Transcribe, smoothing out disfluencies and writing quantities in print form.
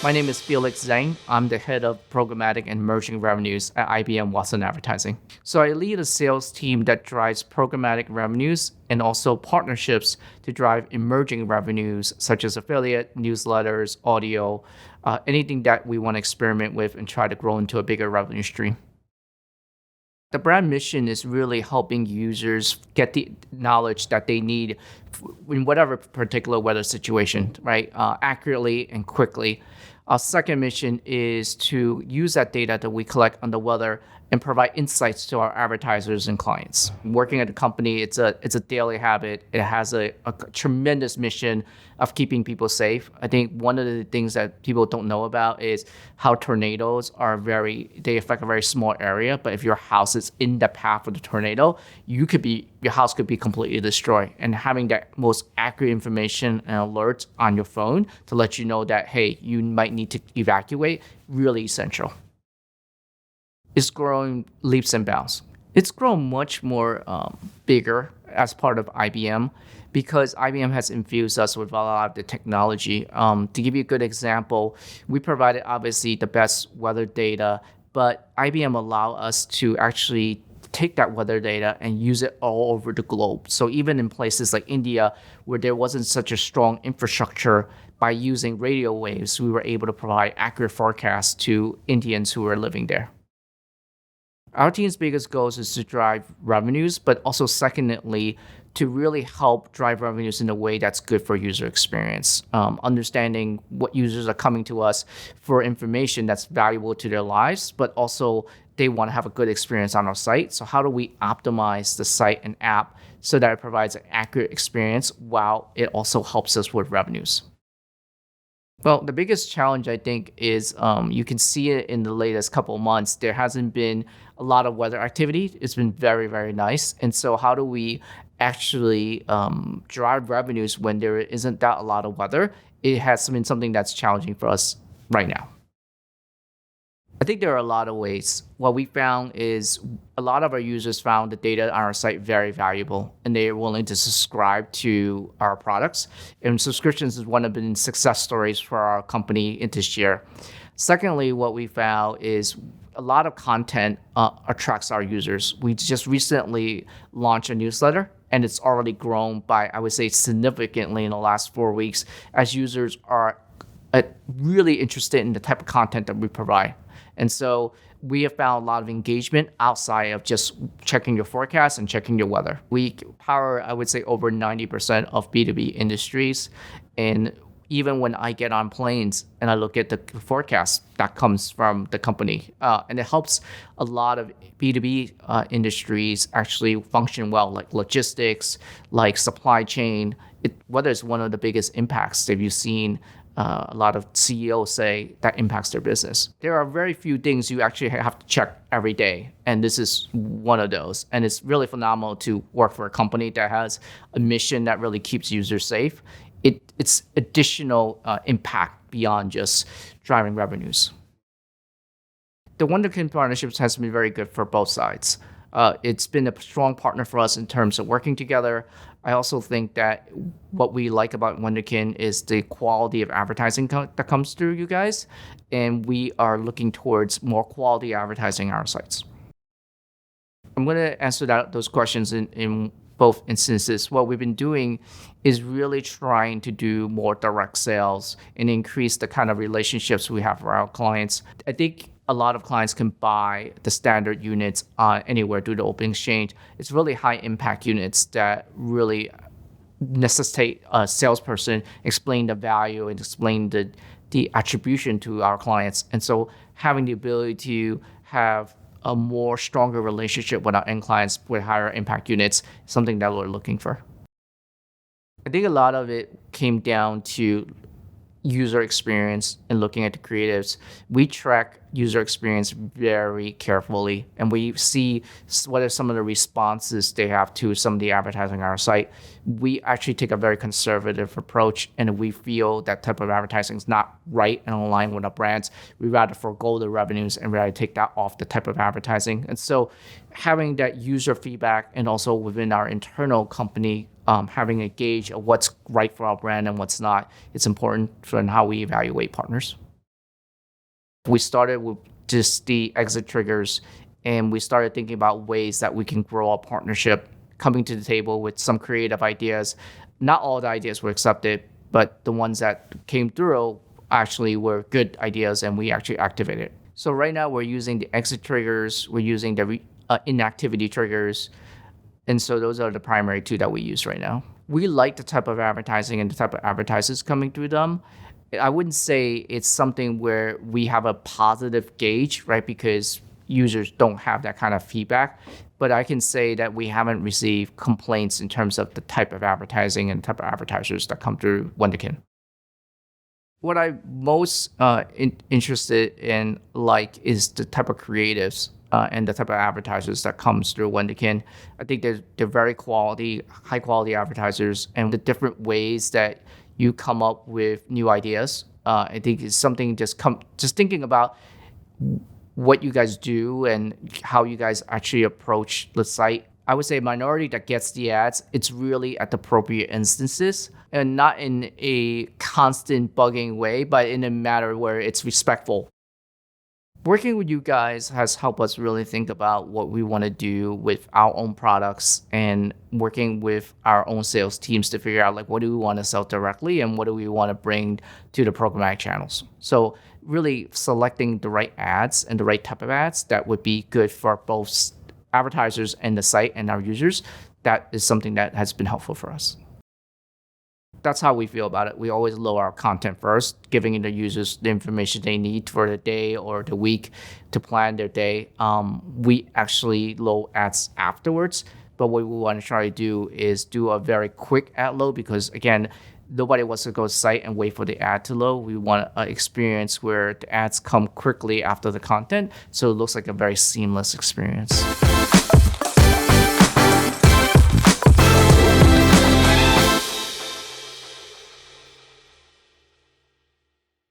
My name is Felix Zeng. I'm the head of Programmatic and Emerging Revenues at IBM Watson Advertising. So I lead a sales team that drives programmatic revenues and also partnerships to drive emerging revenues such as affiliate, newsletters, audio, anything that we want to experiment with and try to grow into a bigger revenue stream. The brand mission is really helping users get the knowledge that they need in whatever particular weather situation, right? Accurately and quickly. Our second mission is to use that data that we collect on the weather and provide insights to our advertisers and clients. Working at a company, it's a daily habit. It has a tremendous mission of keeping people safe. I think one of the things that people don't know about is how tornadoes they affect a very small area, but if your house is in the path of the tornado, your house could be completely destroyed. And having that most accurate information and alerts on your phone to let you know that, hey, you might need to evacuate, really essential. It's growing leaps and bounds. It's grown much more bigger as part of IBM because IBM has infused us with a lot of the technology. To give you a good example, we provided obviously the best weather data, but IBM allowed us to actually take that weather data and use it all over the globe. So even in places like India, where there wasn't such a strong infrastructure, by using radio waves, we were able to provide accurate forecasts to Indians who were living there. Our team's biggest goals is to drive revenues, but also secondly, to really help drive revenues in a way that's good for user experience. Understanding what users are coming to us for information that's valuable to their lives, but also they want to have a good experience on our site. So how do we optimize the site and app so that it provides an accurate experience while it also helps us with revenues? Well, the biggest challenge, I think, is you can see it in the latest couple of months. There hasn't been a lot of weather activity. It's been very, very nice. And so how do we actually drive revenues when there isn't that a lot of weather? It has been something that's challenging for us right now. I think there are a lot of ways. What we found is a lot of our users found the data on our site very valuable, and they are willing to subscribe to our products. And subscriptions is one of the success stories for our company in this year. Secondly, what we found is a lot of content attracts our users. We just recently launched a newsletter, and it's already grown by, I would say, significantly in the last 4 weeks as users are really interested in the type of content that we provide. And so we have found a lot of engagement outside of just checking your forecast and checking your weather. We power, I would say, over 90% of B2B industries. And even when I get on planes and I look at the forecast, that comes from the company. And it helps a lot of B2B industries actually function well, like logistics, like supply chain. Weather is one of the biggest impacts that you've seen. A lot of CEOs say that impacts their business. There are very few things you actually have to check every day, and this is one of those. And it's really phenomenal to work for a company that has a mission that really keeps users safe. It's additional impact beyond just driving revenues. The Wunderkind partnerships has been very good for both sides. It's been a strong partner for us in terms of working together. I also think that what we like about Wunderkind is the quality of advertising that comes through you guys, and we are looking towards more quality advertising on our sites. I'm going to answer those questions in both instances. What we've been doing is really trying to do more direct sales and increase the kind of relationships we have with our clients. I think a lot of clients can buy the standard units anywhere through the open exchange. It's really high impact units that really necessitate a salesperson explain the value and explain the attribution to our clients. And so having the ability to have a more stronger relationship with our end clients with higher impact units is something that we're looking for. I think a lot of it came down to user experience and looking at the creatives. We track user experience very carefully, and we see what are some of the responses they have to some of the advertising on our site. We actually take a very conservative approach, and if we feel that type of advertising is not right and aligned with our brands, we rather forego the revenues and rather take that off the type of advertising. And so having that user feedback and also within our internal company, having a gauge of what's right for our brand and what's not, it's important for how we evaluate partners. We started with just the exit triggers, and we started thinking about ways that we can grow our partnership, coming to the table with some creative ideas. Not all the ideas were accepted, but the ones that came through actually were good ideas, and we actually activated. So right now we're using the exit triggers, we're using the inactivity triggers, and so those are the primary two that we use right now. We like the type of advertising and the type of advertisers coming through them. I wouldn't say it's something where we have a positive gauge, right? Because users don't have that kind of feedback. But I can say that we haven't received complaints in terms of the type of advertising and type of advertisers that come through Wunderkind. What I'm most interested in is the type of creatives and the type of advertisers that comes through Wunderkind. I think they're very high quality advertisers, and the different ways that you come up with new ideas. I think it's something just thinking about what you guys do and how you guys actually approach the site. I would say minority that gets the ads, it's really at the appropriate instances and not in a constant bugging way, but in a matter where it's respectful. Working with you guys has helped us really think about what we want to do with our own products and working with our own sales teams to figure out what do we want to sell directly and what do we want to bring to the programmatic channels. So really selecting the right ads and the right type of ads that would be good for both advertisers and the site and our users, that is something that has been helpful for us. That's how we feel about it. We always load our content first, giving the users the information they need for the day or the week to plan their day. We actually load ads afterwards, but what we want to try to do is do a very quick ad load because, again, nobody wants to go to the site and wait for the ad to load. We want an experience where the ads come quickly after the content, so it looks like a very seamless experience.